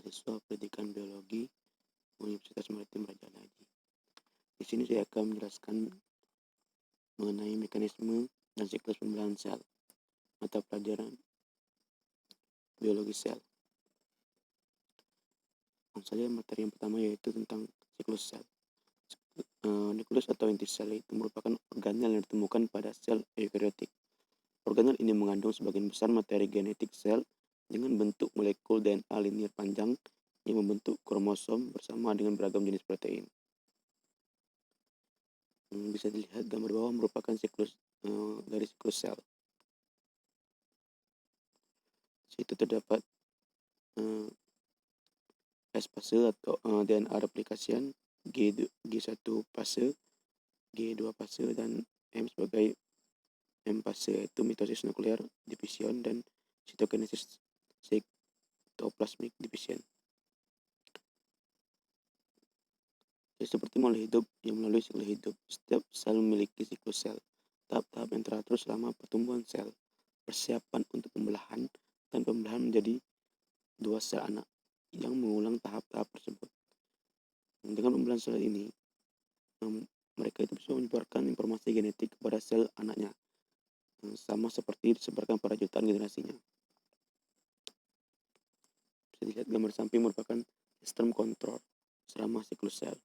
mahasiswa pendidikan biologi Universitas Maritim Raja Naji. Di sini saya akan menjelaskan mengenai mekanisme dan siklus pembelahan sel, mata pelajaran biologi sel. Langsung saja materi yang pertama yaitu tentang siklus sel. Nukleus atau inti sel itu merupakan organel yang ditemukan pada sel eukariotik. Organel ini mengandung sebagian besar materi genetik sel dengan bentuk molekul DNA linear panjang yang membentuk kromosom bersama dengan beragam jenis protein. Bisa dilihat gambar bawah merupakan siklus dari siklus sel. Di situ terdapat S fase atau DNA replikasian, G1 fase, G2 fase, dan M sebagai M fase, yaitu mitosis nuklear division dan sitokinesis cytoplasmic division. Seperti molekul hidup yang melalui siklus hidup, setiap sel memiliki siklus sel, tahap-tahap yang teratur selama pertumbuhan sel, persiapan untuk pembelahan, dan pembelahan menjadi dua sel anak yang mengulang tahap-tahap tersebut. Dengan pembelahan sel ini, mereka itu bisa menyebarkan informasi genetik kepada sel anaknya, sama seperti disebarkan pada jutaan generasinya. Bisa dilihat gambar samping merupakan sistem kontrol selama siklus sel.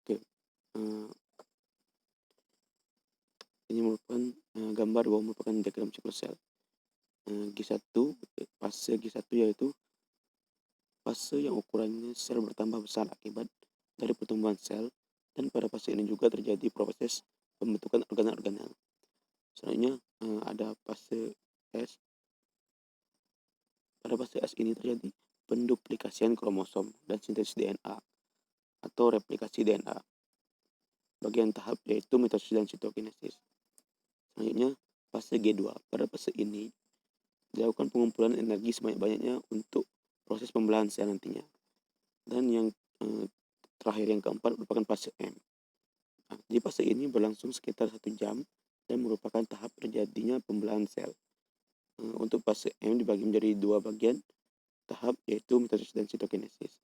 Oke, ini merupakan gambar bahwa merupakan diagram siklus sel. G1, fase G1 yaitu fase yang ukurannya sel bertambah besar akibat dari pertumbuhan sel, dan pada fase ini juga terjadi proses pembentukan organel-organel. Selanjutnya ada fase S. Pada fase S ini terjadi penduplikasian kromosom dan sintesis DNA atau replikasi DNA. Bagian tahap yaitu mitosis dan sitokinesis. Selanjutnya fase G2. Pada fase ini dilakukan pengumpulan energi sebanyak-banyaknya untuk proses pembelahan sel nantinya. Dan yang terakhir yang keempat merupakan fase M. Di fase ini berlangsung sekitar 1 jam dan merupakan tahap terjadinya pembelahan sel. Untuk fase M dibagi menjadi 2 bagian tahap, yaitu mitosis dan sitokinesis.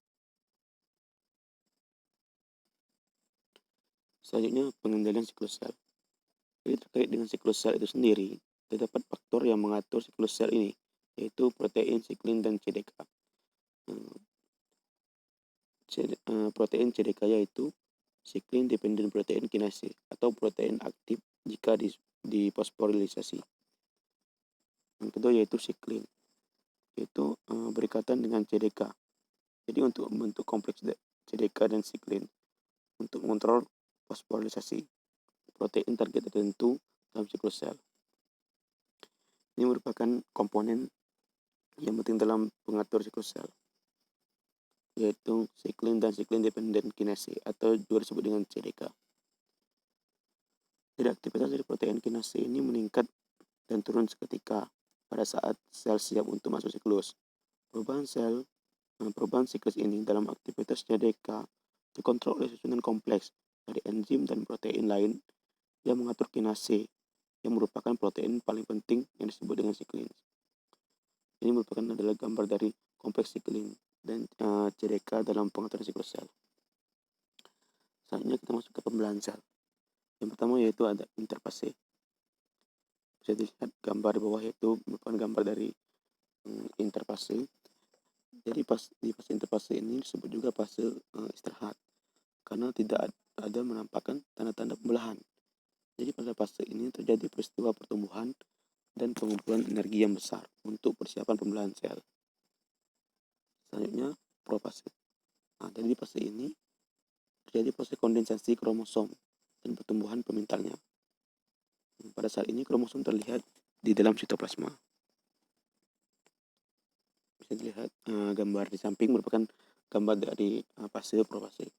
Selanjutnya pengendalian siklus sel. Jadi terkait dengan siklus sel itu sendiri, terdapat faktor yang mengatur siklus sel ini, yaitu protein, siklin, dan CDK. Protein CDK yaitu siklin dependent protein kinase atau protein aktif jika difosforilisasi. Yang kedua yaitu siklin, yaitu berikatan dengan CDK. Jadi untuk membentuk kompleks CDK dan siklin untuk mengontrol fosforilisasi protein target tertentu dalam siklus sel. Ini merupakan komponen yang penting dalam pengatur siklus sel, yaitu siklin dan siklin dependent kinase atau juga disebut dengan CDK. Jadi aktivitas dari protein kinase ini meningkat dan turun seketika pada saat sel siap untuk masuk siklus. Perubahan siklus ini dalam aktivitas CDK dikontrol oleh susunan kompleks dari enzim dan protein lain yang mengatur kinase, yang merupakan protein paling penting yang disebut dengan siklin. Ini merupakan adalah gambar dari kompleks siklin dan CDK dalam pengaturan siklus sel. Selanjutnya kita masuk ke pembelahan sel. Yang pertama yaitu ada interfase. Bisa dilihat gambar di bawah yaitu merupakan gambar dari interfase. Jadi di fase interfase ini disebut juga fase istirahat, karena tidak ada menampakkan tanda-tanda pembelahan. Jadi pada fase ini terjadi peristiwa pertumbuhan dan pengumpulan energi yang besar untuk persiapan pembelahan sel. Selanjutnya profase. Jadi di fase ini terjadi proses kondensasi kromosom dan pertumbuhan pemintalnya. Pada saat ini kromosom terlihat di dalam sitoplasma. Bisa dilihat gambar di samping merupakan gambar dari fase profase.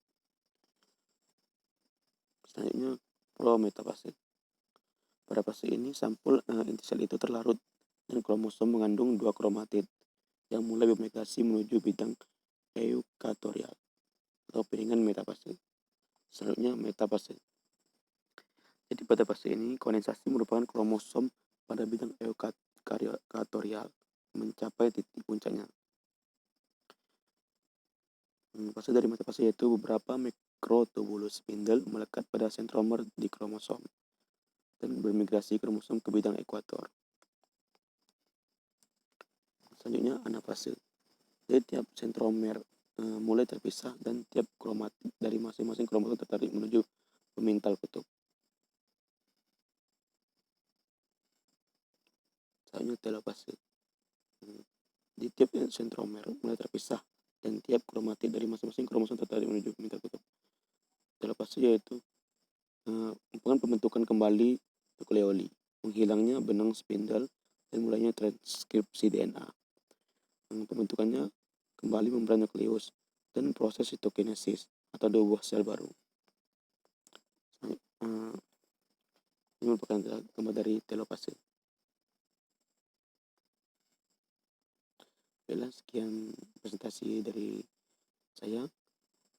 Selanjutnya prometafase. Pada fase ini sampul inti sel itu terlarut dan kromosom mengandung 2 kromatid yang mulai bermigrasi menuju bidang eukaryotikal atau piringan metafase. Selanjutnya metafase. Jadi pada fase ini kondensasi merupakan kromosom pada bidang eukaryotikal. mencapai titik puncaknya. Fase dari masa fase yaitu beberapa mikrotubulus spindle melekat pada sentromer di kromosom dan bermigrasi kromosom ke bidang ekuator. Selanjutnya anafase. Jadi tiap sentromer mulai terpisah dan tiap kromatik dari masing-masing kromosom tertarik menuju pemintal kutub. Selanjutnya telofase. Di tiap sentromer mulai terpisah dan tiap kromatik dari masing-masing kromosom tertarik menuju pemintal kutub. Telofase yaitu pembentukan kembali nukleoli, menghilangnya benang spindle dan mulainya transkripsi DNA. Pembentukannya kembali membran nukleus dan proses sitokinesis atau dua buah sel baru. Ini merupakan gambar dari telofase. Baiklah, sekian presentasi dari saya.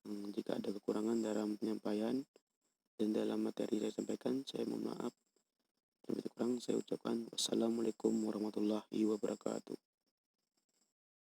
Jika ada kekurangan dalam penyampaian dan dalam materi saya sampaikan, saya mohon maaf. Lebih kurang saya ucapkan wassalamualaikum warahmatullahi wabarakatuh.